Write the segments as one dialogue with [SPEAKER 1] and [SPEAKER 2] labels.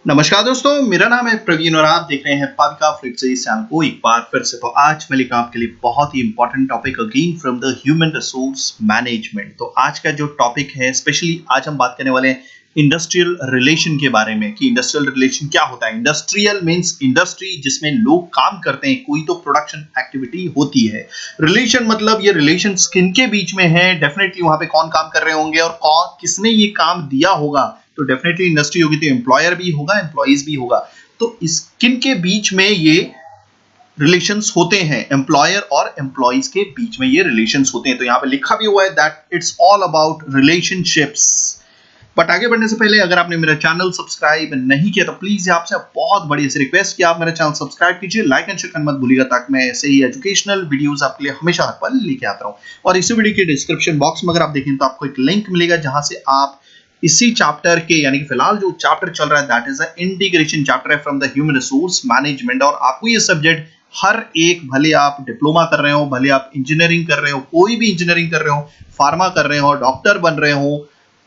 [SPEAKER 1] नमस्कार दोस्तों, मेरा नाम है प्रवीण और आप देख रहे हैं पाविका फ्लिप्स चैनल को एक बार फिर से। तो आज मैं लेकर आपके लिए बहुत ही important topic again from the human resource management. तो आज का जो टॉपिक है, स्पेशली आज हम बात करने वाले हैं इंडस्ट्रियल रिलेशन के बारे में कि इंडस्ट्रियल रिलेशन क्या होता है। इंडस्ट्रियल मींस इंडस्ट्री जिसमें लोग काम करते हैं, कोई तो प्रोडक्शन एक्टिविटी होती है। रिलेशन मतलब ये रिलेशन किनके बीच में है, डेफिनेटली वहां पे कौन काम कर रहे होंगे और कौन किसने ये काम दिया होगा। तो डेफिनेटली इंडस्ट्री होगी तो एम्प्लॉयर भी होगा, एम्प्लॉइज भी होगा। तो इस किन के बीच में ये रिलेशंस होते हैं, एम्प्लॉयर और एम्प्लॉइज के बीच में ये रिलेशंस होते हैं। तो यहां पे लिखा भी हुआ है that it's all about relationships. But आगे बढ़ने से पहले अगर आपने मेरा चैनल सब्सक्राइब नहीं किया तो प्लीज आपसे बहुत बड़ी सी रिक्वेस्ट कि आप मेरा चैनल सब्सक्राइब कीजिए, लाइक एंड शेयर करना मत भूलिएगा ताकि मैं ऐसे ही एजुकेशनल वीडियोस आपके लिए हमेशा हर पल लेके आता रहूं। और इसी वीडियो के डिस्क्रिप्शन बॉक्स में अगर आप देखें तो आपको एक लिंक मिलेगा जहां से आप इसी चैप्टर के यानी कि फिलहाल जो चैप्टर चल रहा है that is the integration chapter है from the human resource management. और आपको ये सब्जेक्ट हर एक, भले आप डिप्लोमा कर रहे हो, भले आप इंजीनियरिंग कर रहे हो, कोई भी इंजीनियरिंग कर रहे हो, फार्मा कर रहे हो, डॉक्टर बन रहे हो,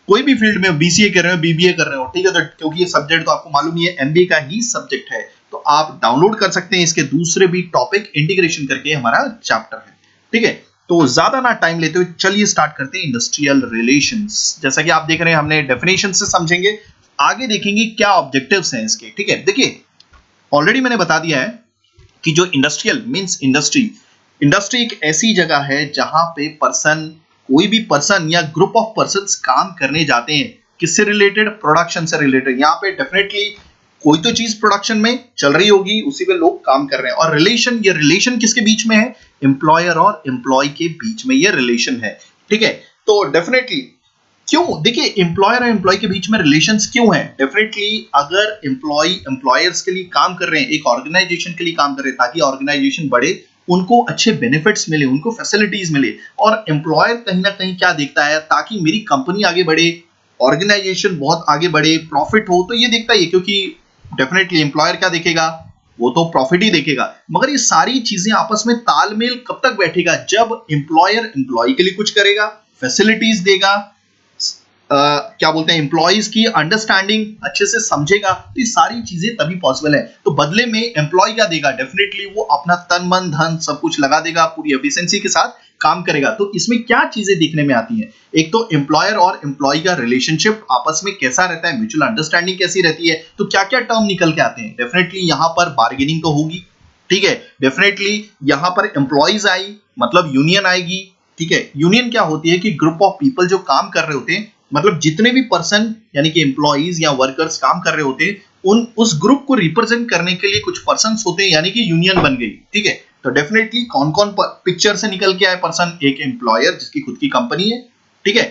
[SPEAKER 1] कोई भी फील्ड में बीसीए कर रहे हो, बीबीए कर रहे हो, ठीक है। तो क्योंकि ये सब्जेक्ट तो आपको मालूम ही है एमबीए का ही सब्जेक्ट है, तो आप डाउनलोड कर सकते हैं इसके दूसरे भी टॉपिक इंटीग्रेशन करके हमारा चैप्टर है, ठीक है। तो ज्यादा ना टाइम लेते हुए चलिए स्टार्ट करते हैं इंडस्ट्रियल रिलेशंस। जैसा कि आप देख रहे हैं हमने डेफिनेशन से समझेंगे, आगे देखेंगे क्या ऑब्जेक्टिव्स हैं इसके, ठीक है। देखिए ऑलरेडी मैंने बता दिया है कि जो इंडस्ट्रियल मींस इंडस्ट्री, इंडस्ट्री एक ऐसी जगह है जहां पे पर्सन, कोई भी पर्सन या ग्रुप ऑफ पर्संस काम करने जाते हैं। किससे रिलेटेड? प्रोडक्शन से रिलेटेड। यहाँ पे डेफिनेटली कोई तो चीज प्रोडक्शन में चल रही होगी, उसी पे लोग काम कर रहे हैं। और रिलेशन, ये रिलेशन किसके बीच में है? एम्प्लॉयर और एम्प्लॉय के बीच में ये रिलेशन है, ठीक है। तो डेफिनेटली क्यों, देखिए एम्प्लॉयर और एम्प्लॉय के बीच में रिलेशंस क्यों है? डेफिनेटली अगर एम्प्लॉय एम्प्लॉयर्स के लिए काम कर रहे हैं, एक ऑर्गेनाइजेशन के लिए काम कर रहे हैं ताकि ऑर्गेनाइजेशन बढ़े, उनको अच्छे बेनिफिट्स मिले, उनको फैसिलिटीज मिले। और एम्प्लॉयर कहीं ना कहीं क्या देखता है, ताकि मेरी कंपनी आगे बढ़े, ऑर्गेनाइजेशन बहुत आगे बढ़े, प्रॉफिट हो, तो ये देखता है। क्योंकि डेफिनेटली एम्प्लॉयर क्या देखेगा, वो तो प्रॉफिट ही देखेगा। मगर ये सारी चीजें आपस में तालमेल कब तक बैठेगा? जब एम्प्लॉयर एम्प्लॉय के लिए कुछ करेगा, फैसिलिटीज देगा, क्या बोलते हैं, एम्प्लॉइज की अंडरस्टैंडिंग अच्छे से समझेगा, तो ये सारी चीजें तभी पॉसिबल है। तो बदले में एम्प्लॉय क्या देगा? डेफिनेटली वो अपना तन मन धन सब कुछ लगा देगा, पूरी एफिशिएंसी के साथ काम करेगा। तो इसमें क्या चीजें देखने में आती हैं? एक तो एम्प्लॉयर और एम्प्लॉय का रिलेशनशिप आपस में कैसा रहता है, म्यूचुअल अंडरस्टैंडिंग कैसी रहती है, तो क्या क्या टर्म निकल के आते हैं। डेफिनेटली यहाँ पर बार्गेनिंग तो होगी, ठीक है। डेफिनेटली यहाँ पर एम्प्लॉइज आई मतलब यूनियन आएगी, ठीक है। यूनियन क्या होती है कि ग्रुप ऑफ पीपल जो काम कर रहे होते हैं, मतलब जितने भी पर्सन यानी कि एम्प्लॉइज या वर्कर्स काम कर रहे होते हैं, उन उस ग्रुप को रिप्रेजेंट करने के लिए कुछ पर्सन्स होते हैं, यानी कि यूनियन बन गई, ठीक है। तो डेफिनेटली कौन कौन पिक्चर से निकल के आए पर्सन? एक एम्प्लॉयर जिसकी खुद की कंपनी है, ठीक है।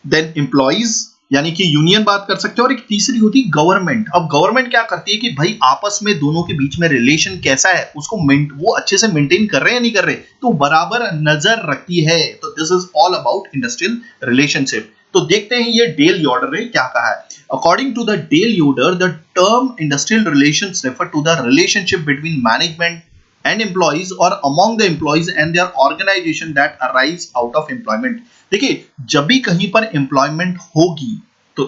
[SPEAKER 1] देन एम्प्लॉइज यानी कि यूनियन बात कर सकते हो, और एक तीसरी होती है गवर्नमेंट। अब गवर्नमेंट क्या करती है कि भाई आपस में दोनों के बीच में रिलेशन कैसा है, उसको वो अच्छे से मेंटेन कर रहे हैं या नहीं कर रहे, तो बराबर नजर रखती है। तो this is all about industrial relationship. तो देखते हैं ये डेल योडर ने क्या कहा है। According to the Dale Yoder, the term industrial relations refer to the relationship between management and employees or among the employees and their organization that arise out of employment। देखिए जब भी कहीं पर एम्प्लॉयमेंट होगी तो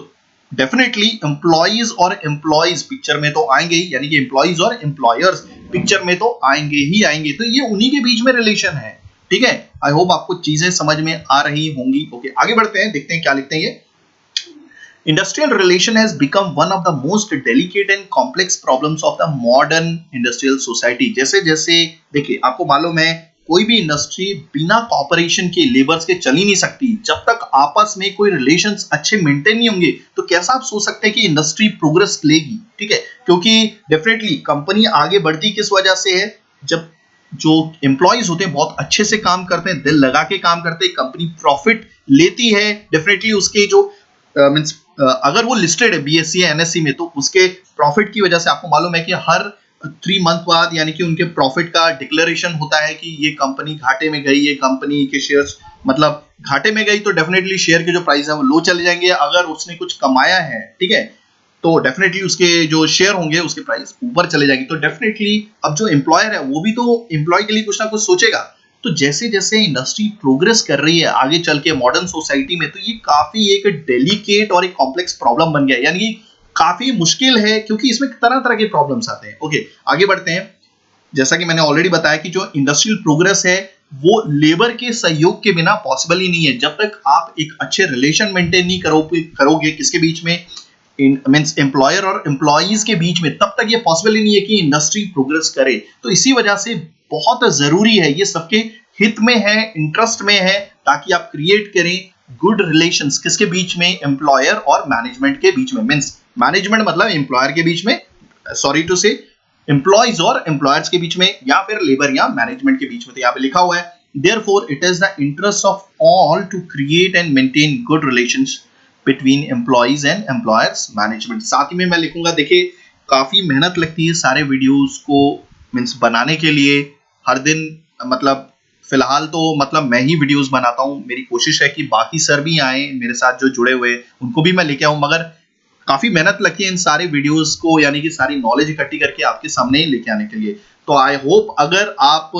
[SPEAKER 1] डेफिनेटली एम्प्लॉइज और employees picture में तो आएंगे ही, यानी कि एम्प्लॉइज और एम्प्लॉयर्स पिक्चर में तो आएंगे ही आएंगे। तो ये उन्हीं के बीच में रिलेशन है, ठीक है। आई होप आपको चीजें समझ में आ रही होंगी। ओके आगे बढ़ते हैं, देखते हैं क्या लिखते हैं ये। Industrial relation has become one of the most delicate and complex problems of the modern industrial society। जैसे जैसे देखिए आपको मालूम है कोई भी इंडस्ट्री बिना कॉपरेशन के, लेबर्स के चल ही नहीं सकती। जब तक आपस में कोई रिलेशंस अच्छे मेंटेन नहीं होंगे तो कैसा आप सोच सकते हैं कि इंडस्ट्री प्रोग्रेस लेगी, ठीक है। क्योंकि डेफिनेटली कंपनी आगे बढ़ती किस वजह से है? जब जो एम्प्लॉइज होते हैं बहुत अच्छे से काम करते हैं, दिल लगा के काम करते हैं, कंपनी प्रॉफिट लेती है। डेफिनेटली उसके जो मींस अगर वो लिस्टेड है बीएससी या एनएससी में, तो उसके प्रॉफिट की वजह से आपको मालूम है कि हर 3 मंथ बाद यानी कि उनके प्रॉफिट का डिक्लेरेशन होता है कि ये कंपनी घाटे में गई, ये कंपनी के शेयर्स मतलब घाटे में गई, तो डेफिनेटली शेयर के जो प्राइस है वो लो चले जाएंगे। अगर उसने कुछ कमाया है, ठीक है, तो डेफिनेटली उसके जो शेयर होंगे उसके प्राइस ऊपर चले जाएंगे। तो डेफिनेटली अब जो एम्प्लॉयर है वो भी तो एम्प्लॉय के लिए कुछ ना कुछ सोचेगा। तो जैसे जैसे इंडस्ट्री प्रोग्रेस कर रही है आगे चल के मॉडर्न सोसाइटी में, तो ये काफी एक डेलिकेट और एक कॉम्प्लेक्स प्रॉब्लम बन गया है। यानी काफी मुश्किल है क्योंकि इसमें तरह तरह के प्रॉब्लम्स आते हैं। ओके, आगे बढ़ते हैं। जैसा कि मैंने ऑलरेडी बताया कि जो इंडस्ट्रियल प्रोग्रेस है वो लेबर के सहयोग के बिना पॉसिबल ही नहीं है। जब तक आप एक अच्छे रिलेशन मेंटेन नहीं करोगे किसके बीच में, मींस एम्प्लॉयर और एम्प्लॉइज के बीच में, तब तक ये पॉसिबल ही नहीं है कि इंडस्ट्री प्रोग्रेस करे। तो इसी वजह से बहुत जरूरी है, ये सबके हित में है, इंटरेस्ट में है, ताकि आप क्रिएट करें गुड रिलेशंस किसके बीच में, एम्प्लॉयर और मैनेजमेंट के बीच में। मींस मैनेजमेंट मतलब एम्प्लॉयर के बीच में, सॉरी टू से एम्प्लॉइज और एम्प्लॉयर्स के बीच में, या फिर लेबर या मैनेजमेंट के बीच में। तो यहाँ पे लिखा हुआ है therefore it is the interest of all to create and maintain good relations between employees and employers management. साथ ही में मैं लिखूंगा, देखिए काफी मेहनत लगती है सारे वीडियोस को मींस बनाने के लिए। हर दिन मतलब फिलहाल तो मतलब मैं ही वीडियोस बनाता हूँ, मेरी कोशिश है कि बाकी सर भी आए मेरे साथ जो जुड़े हुए, उनको भी मैं लेके आऊँ, मगर काफी मेहनत लगती है इन सारे वीडियोस को, यानी कि सारी नॉलेज इकट्ठी करके आपके सामने लेके आने के लिए। तो आई होप अगर आप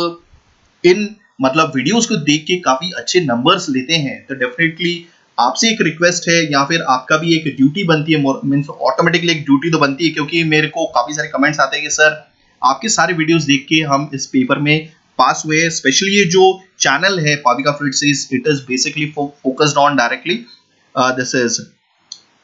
[SPEAKER 1] इन मतलब वीडियोस को देख के काफी अच्छे नंबर्स लेते हैं तो डेफिनेटली आपसे एक रिक्वेस्ट है, या फिर आपका भी एक ड्यूटी बनती है, मींस ऑटोमेटिकली एक ड्यूटी तो बनती है, क्योंकि मेरे को काफी सारे कमेंट्स आते हैं कि सर आपके सारे वीडियोस देख के हम इस पेपर में पास हुए। स्पेशली ये जो चैनल है Pavika fluid series, it is basically focused on directly this is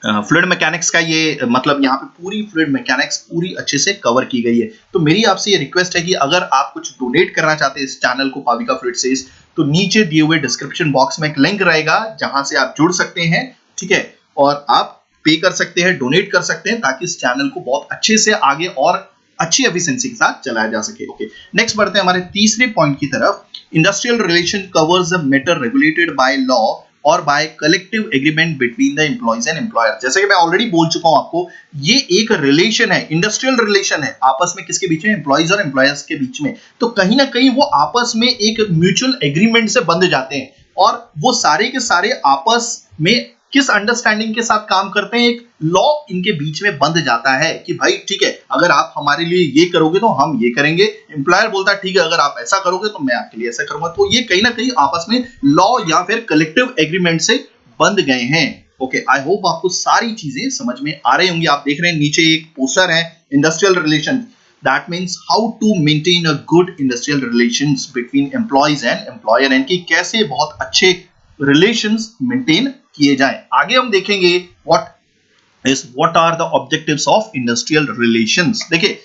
[SPEAKER 1] fluid mechanics का, ये मतलब यहाँ पे पूरी फ्लूइड मैकेनिक्स पूरी अच्छे से कवर की गई है। तो मेरी आपसे ये रिक्वेस्ट है कि अगर आप कुछ डोनेट करना चाहते हैं इस चैनल को पाविका फ्लूइड सीरीज, तो नीचे दिए हुए डिस्क्रिप्शन बॉक्स में एक लिंक रहेगा जहां से आप जुड़ सकते हैं, ठीक है, और आप पे कर सकते हैं, डोनेट कर सकते हैं, ताकि इस चैनल को बहुत अच्छे से आगे और अच्छी एफिशिएंसी के साथ चलाया जा सके। ओके, नेक्स्ट बढ़ते हैं हमारे तीसरे पॉइंट की तरफ। Industrial relation covers the matter regulated by law और by collective agreement between the employees and employer. जैसे कि मैं ऑलरेडी बोल चुका हूं आपको, ये एक रिलेशन है, इंडस्ट्रियल रिलेशन है आपस में, किसके बीच में, एम्प्लॉइज और एम्प्लॉयर्स के बीच में। तो कहीं ना कहीं वो आपस में एक म्यूचुअल एग्रीमेंट से बंध जाते हैं, और वो सारे के सारे आपस में किस अंडरस्टैंडिंग के साथ काम करते हैं, एक लॉ इनके बीच में बंध जाता है कि भाई ठीक है, अगर आप हमारे लिए ये करोगे तो हम ये करेंगे। एम्प्लॉयर बोलता है ठीक है, अगर आप ऐसा करोगे तो मैं आपके लिए ऐसा करूंगा। तो ये कहीं ना कहीं आपस में लॉ या फिर कलेक्टिव एग्रीमेंट से बंध गए हैं। ओके, आई होप आपको सारी चीजें समझ में आ रही होंगी। आप देख रहे हैं नीचे एक पोस्टर है, industrial relation, that means how to maintain a good industrial relations between employees and employer, यानी कि कैसे बहुत अच्छे रिलेशंस मेंटेन किए जाएं। आगे हम देखेंगे what are the objectives of industrial relations। देखिए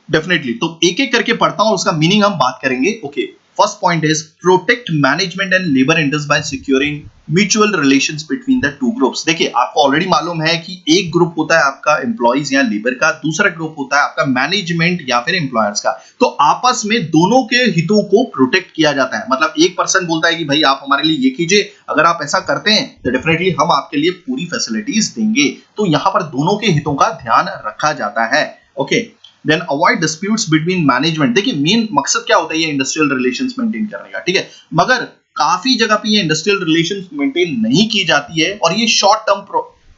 [SPEAKER 1] डेफिनेटली तो एक एक करके पढ़ता हूं और उसका मीनिंग हम बात करेंगे। Okay, first point is protect management and labour interest by securing mutual relations between the two groups. देखिए आपको ऑलरेडी मालूम है कि एक ग्रुप होता है आपका एम्प्लॉइज या लेबर का, दूसरा ग्रुप होता है आपका मैनेजमेंट या फिर एम्प्लॉयर्स का। तो आपस में दोनों के हितों को प्रोटेक्ट किया जाता है। मतलब एक पर्सन बोलता है कि भाई आप हमारे लिए ये कीजिए, अगर आप ऐसा करते हैं तो डेफिनेटली हम आपके लिए पूरी फैसिलिटीज देंगे। तो यहां पर दोनों के हितों का ध्यान रखा जाता है। Okay, then avoid disputes between management. देखिए मेन मकसद क्या होता है ये इंडस्ट्रियल रिलेशंस मेंटेन करने का, ठीक है, मगर काफी जगह पे ये इंडस्ट्रियल रिलेशंस मेंटेन नहीं की जाती है और ये शॉर्ट टर्म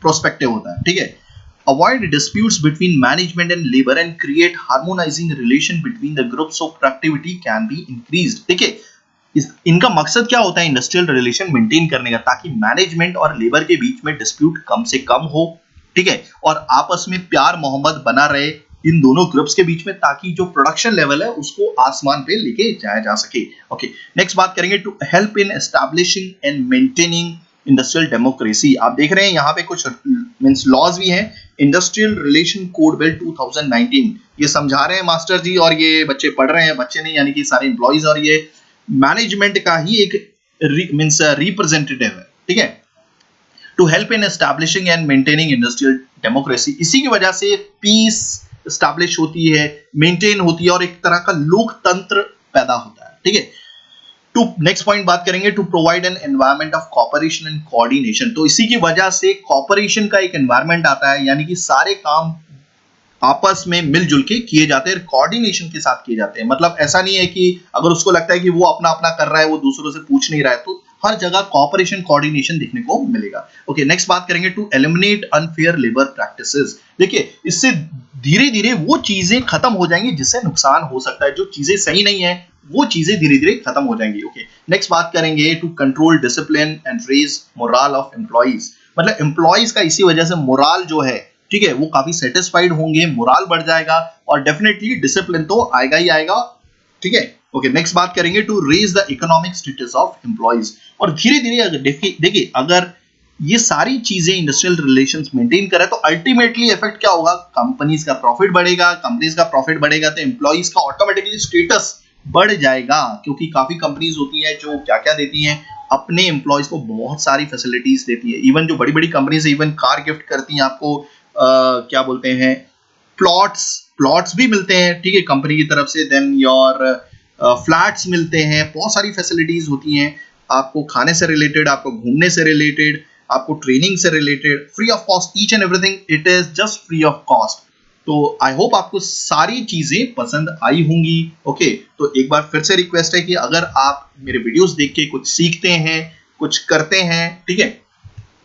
[SPEAKER 1] प्रोस्पेक्टिव होता है, ठीक है। Avoid disputes between management and labour and create harmonising relation between the groups so productivity can be increased. देखिए इनका मकसद क्या होता है इंडस्ट्रियल रिलेशन मेंटेन करने का, ताकि मैनेजमेंट और लेबर के बीच में डिस्प्यूट कम से कम हो, ठीक है, और आपस में प्यार मोहब्बत बना रहे इन दोनों ग्रुप्स के बीच में, ताकि जो प्रोडक्शन लेवल है उसको आसमान पे लेके जाया जा सके। ओके, नेक्स्ट बात करेंगे to help in establishing and maintaining industrial democracy. आप देख रहे हैं यहाँ पे कुछ मींस लॉज भी हैं। इंडस्ट्रियल रिलेशन कोड बिल 2019 ये समझा रहे हैं मास्टर जी, और ये बच्चे पढ़ रहे हैं, बच्चे नहीं यानी कि सारे एम्प्लॉइज, और ये मैनेजमेंट का ही एक मींस रिप्रेजेंटेटिव है, ठीक है, to help in establishing and maintaining industrial democracy. इसी की वजह से पीस एस्टैब्लिश होती है, मेंटेन होती है, और एक तरह का लोकतंत्र पैदा होता है, ठीक है। टू नेक्स्ट पॉइंट बात करेंगे to provide an environment of cooperation and coordination. तो इसी की वजह से कॉपरेशन का एक एनवायरमेंट आता है, यानी कि सारे काम आपस में मिलजुल के किए जाते हैं, कोऑर्डिनेशन के साथ किए जाते हैं। मतलब ऐसा नहीं है कि अगर उसको लगता है कि वो अपना अपना कर रहा है, वो दूसरों से पूछ नहीं रहा है, तो हर जगह कोऑपरेशन कोऑर्डिनेशन देखने को मिलेगा। ओके, नेक्स्ट बात करेंगे to eliminate unfair labour practices. देखिए इससे धीरे धीरे वो चीजें खत्म हो जाएंगी जिससे नुकसान हो सकता है, जो चीजें सही नहीं है वो चीजें धीरे धीरे खत्म हो जाएंगी। ओके, नेक्स्ट बात करेंगे to control discipline and raise moral of employees. मतलब एम्प्लॉइज का इसी वजह से मोरल जो है ठीक है, वो काफी सेटिस्फाइड होंगे, मोरल बढ़ जाएगा और डेफिनेटली डिसिप्लिन तो आएगा ही आएगा। ठीक है, ओके, नेक्स्ट बात करेंगे to raise the economic status of employees. और धीरे धीरे अगर देखिए अगर ये सारी चीजें इंडस्ट्रियल रिलेशंस मेंटेन करें तो अल्टीमेटली इफेक्ट क्या होगा, कंपनीज का प्रॉफिट बढ़ेगा, कंपनीज का प्रॉफिट बढ़ेगा तो एम्प्लॉइज का ऑटोमेटिकली स्टेटस बढ़ जाएगा, क्योंकि काफी कंपनीज होती हैं जो क्या क्या देती हैं, अपने एम्प्लॉइज को बहुत सारी फैसिलिटीज देती है। इवन जो बड़ी बड़ी कंपनीज है, इवन कार गिफ्ट करती हैं आपको, क्या बोलते हैं, प्लॉट्स प्लॉट्स भी मिलते हैं, ठीक है, कंपनी की तरफ से। देन योर फ्लैट्स मिलते हैं, बहुत सारी फैसिलिटीज होती हैं आपको खाने से रिलेटेड, आपको घूमने से रिलेटेड, आपको ट्रेनिंग से related, free of cost, each and everything it is just free of cost. तो आई होप आपको सारी चीजें पसंद आई होंगी। ओके, तो एक बार फिर से रिक्वेस्ट है कि अगर आप मेरे वीडियोस देख के कुछ सीखते हैं, कुछ करते हैं, ठीक है,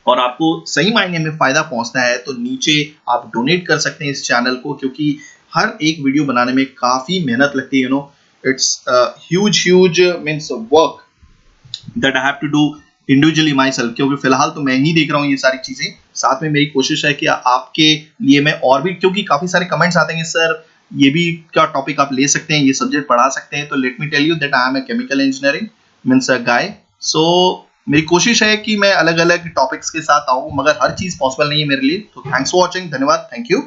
[SPEAKER 1] और आपको सही मायने में फायदा पहुंचना है तो नीचे आप डोनेट कर सकते हैं इस चैनल को, क्योंकि हर एक वीडियो बनाने में काफी मेहनत लगती है। It's huge means work that I have to do individually myself, क्योंकि फिलहाल तो मैं ही देख रहा हूँ ये सारी चीजें। साथ में मेरी कोशिश है कि आपके लिए मैं और भी, क्योंकि काफी सारे कमेंट्स आते हैं सर ये भी क्या टॉपिक आप ले सकते हैं, ये सब्जेक्ट पढ़ा सकते हैं, तो let me tell you that I am a chemical engineering means a guy. So मेरी कोशिश है कि मैं अलग अलग टॉपिक्स के साथ आऊं, मगर हर चीज पॉसिबल नहीं है मेरे लिए। तो थैंक्स फॉर वॉचिंग, धन्यवाद, थैंक यू।